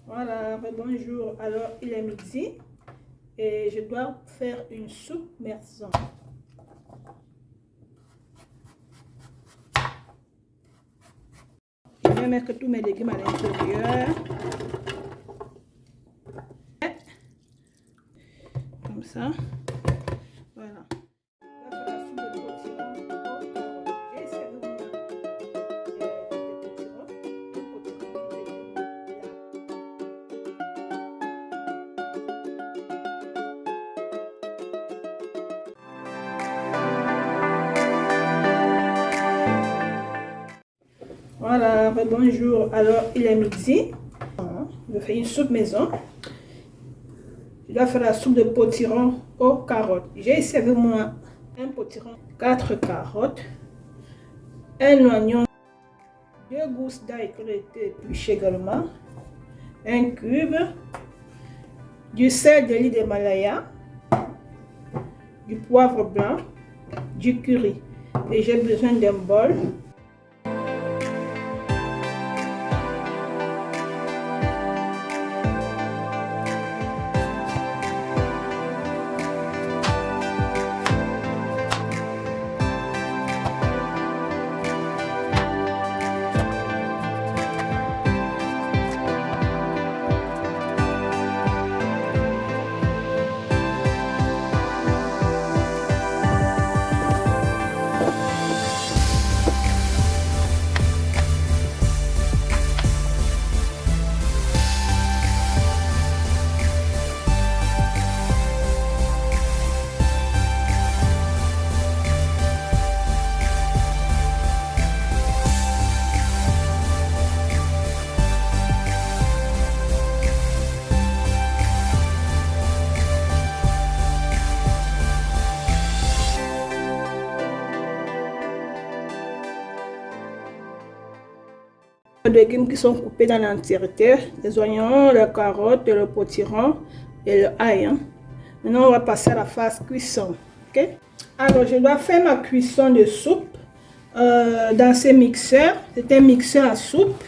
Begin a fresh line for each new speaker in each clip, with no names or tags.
Voilà, bonjour. Alors, il est midi et je dois faire une soupe maison. Je vais mettre tous mes légumes à l'intérieur. Comme ça. Voilà. Voilà, bonjour. Alors, il est midi. Je fais une soupe maison. Je dois faire la soupe de potiron aux carottes. J'ai ici avec moi un potiron, 4 carottes, un oignon, 2 gousses d'ail qui ont été épluchées également, un cube, du sel de l'île d'Himalaya, du poivre blanc, du curry. Et j'ai besoin d'un bol. Les légumes qui sont coupés dans l'entièreté, les oignons, les carottes, le potiron et le ail. Maintenant, on va passer à la phase cuisson. Okay? Alors, je dois faire ma cuisson de soupe dans ce mixeur. C'est un mixeur à soupe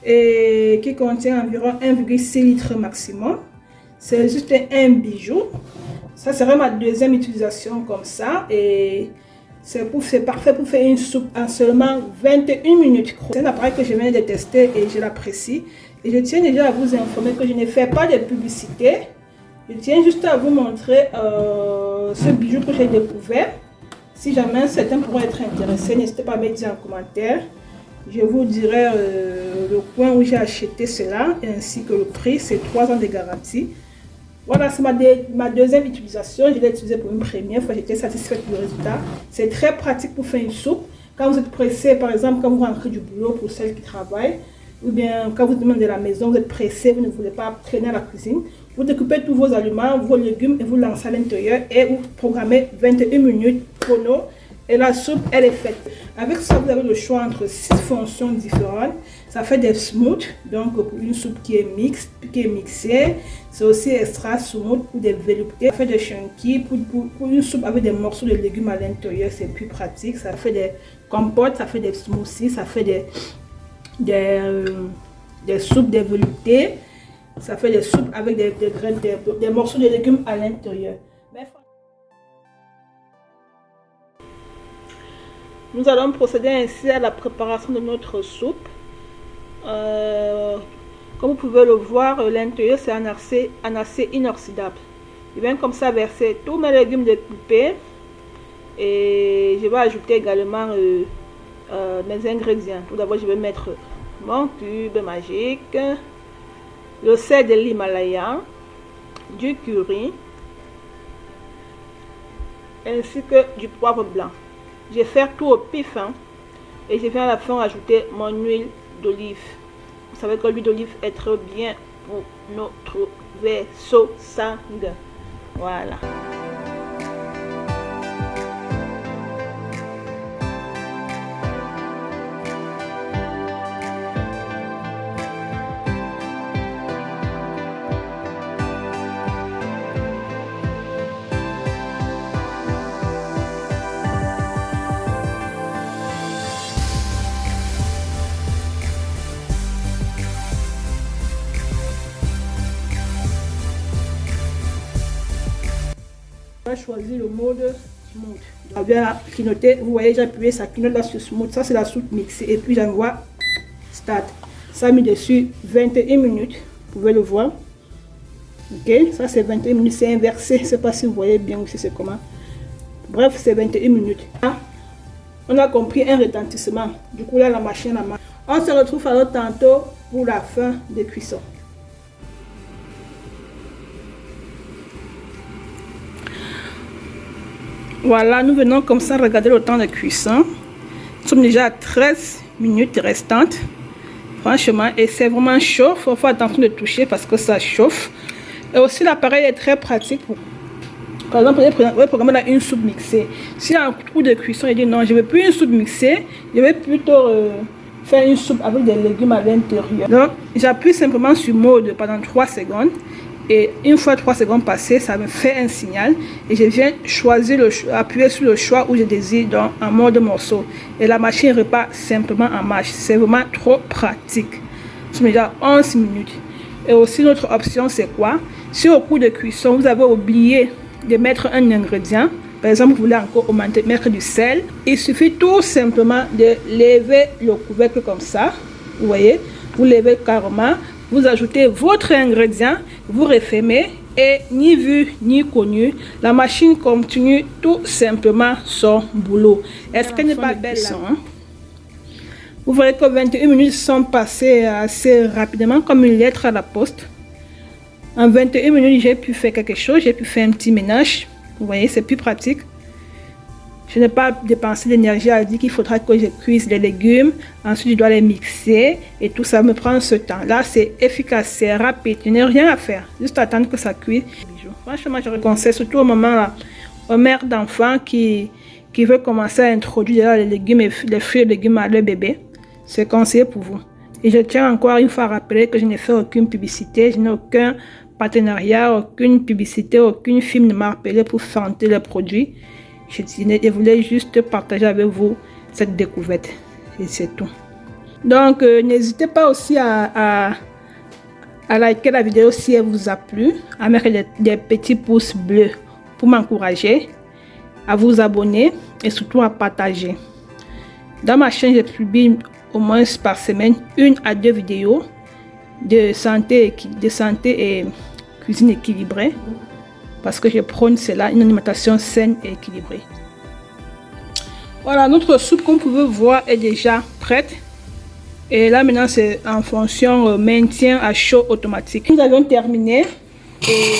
et qui contient environ 1,6 litre maximum. C'est juste un bijou. Ça serait ma deuxième utilisation comme ça. Et c'est parfait pour faire une soupe en seulement 21 minutes. C'est un appareil que je viens de tester et je l'apprécie. Et je tiens déjà à vous informer que je ne fais pas de publicité. Je tiens juste à vous montrer ce bijou que j'ai découvert. Si jamais certains pourraient être intéressés, n'hésitez pas à me dire en commentaire. Je vous dirai le coin où j'ai acheté cela ainsi que le prix. C'est 3 ans de garantie. Voilà, c'est ma deuxième utilisation. Je l'ai utilisé pour une première fois. J'étais satisfaite du résultat. C'est très pratique pour faire une soupe. Quand vous êtes pressé, par exemple, quand vous rentrez du boulot pour celles qui travaillent, ou bien quand vous demandez de la maison, vous êtes pressé, vous ne voulez pas traîner à la cuisine, vous découpez tous vos aliments, vos légumes et vous lancez à l'intérieur et vous programmez 21 minutes chrono. Et la soupe, elle est faite. Avec ça, vous avez le choix entre 6 fonctions différentes. Ça fait des smoothies, donc pour une soupe qui est mixte, qui est mixée. C'est aussi extra smooth pour des veloutés. Ça fait des chunky pour une soupe avec des morceaux de légumes à l'intérieur. C'est plus pratique. Ça fait des compotes, ça fait des smoothies, ça fait des soupes, des veloutés. Ça fait des soupes avec des morceaux de légumes à l'intérieur. Nous allons procéder ainsi à la préparation de notre soupe. Comme vous pouvez le voir, l'intérieur c'est un acier inoxydable. Je viens comme ça verser tous mes légumes découpés et je vais ajouter également mes ingrédients. Tout d'abord, je vais mettre mon cube magique, le sel de l'Himalaya, du curry ainsi que du poivre blanc. Je vais faire tout au pif et je viens à la fin ajouter mon huile d'olive. Vous savez que l'huile d'olive est très bien pour notre vaisseau sanguin. Voilà. On va choisir le mode smooth. On va clignoter, vous voyez, j'ai appuyé, ça clignote là sur smooth. Ça, c'est la soupe mixée. Et puis, j'envoie start. Ça a mis dessus 21 minutes. Vous pouvez le voir. Ok, ça c'est 21 minutes, c'est inversé. Je ne sais pas si vous voyez bien aussi c'est comment. Bref, c'est 21 minutes. Là, on a compris un retentissement. Du coup, là, la machine à main. On se retrouve alors tantôt pour la fin de cuisson. Voilà, nous venons comme ça regarder le temps de cuisson. Nous sommes déjà à 13 minutes restantes. Franchement, et c'est vraiment chaud. Il faut faire attention de toucher parce que ça chauffe. Et aussi, l'appareil est très pratique. Par exemple, vous pouvez programmer là une soupe mixée. Si un coup de cuisson, il dit non, je ne veux plus une soupe mixée. Je vais plutôt faire une soupe avec des légumes à l'intérieur. Donc, j'appuie simplement sur mode pendant 3 secondes. Et une fois 3 secondes passées, ça me fait un signal. Et je viens choisir appuyer sur le choix où je désire dans un mode morceau. Et la machine repart simplement en marche. C'est vraiment trop pratique. C'est déjà 11 minutes. Et aussi, notre option, c'est quoi? Si au cours de cuisson, vous avez oublié de mettre un ingrédient, par exemple, vous voulez encore augmenter, mettre du sel, il suffit tout simplement de lever le couvercle comme ça. Vous voyez? Vous levez carrément. Vous ajoutez votre ingrédient, vous refermez et ni vu ni connu, la machine continue tout simplement son boulot. Est-ce qu'elle n'est pas belle là? Vous voyez que 21 minutes sont passées assez rapidement comme une lettre à la poste. En 21 minutes, j'ai pu faire quelque chose, j'ai pu faire un petit ménage. Vous voyez, c'est plus pratique. Je n'ai pas dépensé d'énergie à dire qu'il faudra que je cuise les légumes. Ensuite, je dois les mixer. Et tout ça me prend ce temps. Là, c'est efficace, c'est rapide. Je n'ai rien à faire. Juste attendre que ça cuise. Franchement, je conseille surtout au moment aux mères d'enfants qui veulent commencer à introduire les légumes et les fruits et légumes à leur bébé. C'est conseillé pour vous. Et je tiens encore une fois à rappeler que je n'ai fait aucune publicité. Je n'ai aucun partenariat, aucune publicité, aucune film ne m'a appelé pour vanter les produits. Je voulais juste partager avec vous cette découverte. Et c'est tout. Donc, n'hésitez pas aussi à liker la vidéo si elle vous a plu, à mettre des petits pouces bleus pour m'encourager, à vous abonner et surtout à partager. Dans ma chaîne, je publie au moins par semaine 1 à 2 vidéos de santé et cuisine équilibrée. Parce que je prône cela, une alimentation saine et équilibrée. Voilà, notre soupe, comme vous pouvez voir, est déjà prête. Et là, maintenant, c'est en fonction maintien à chaud automatique. Nous avons terminé. Et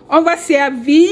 on va servir.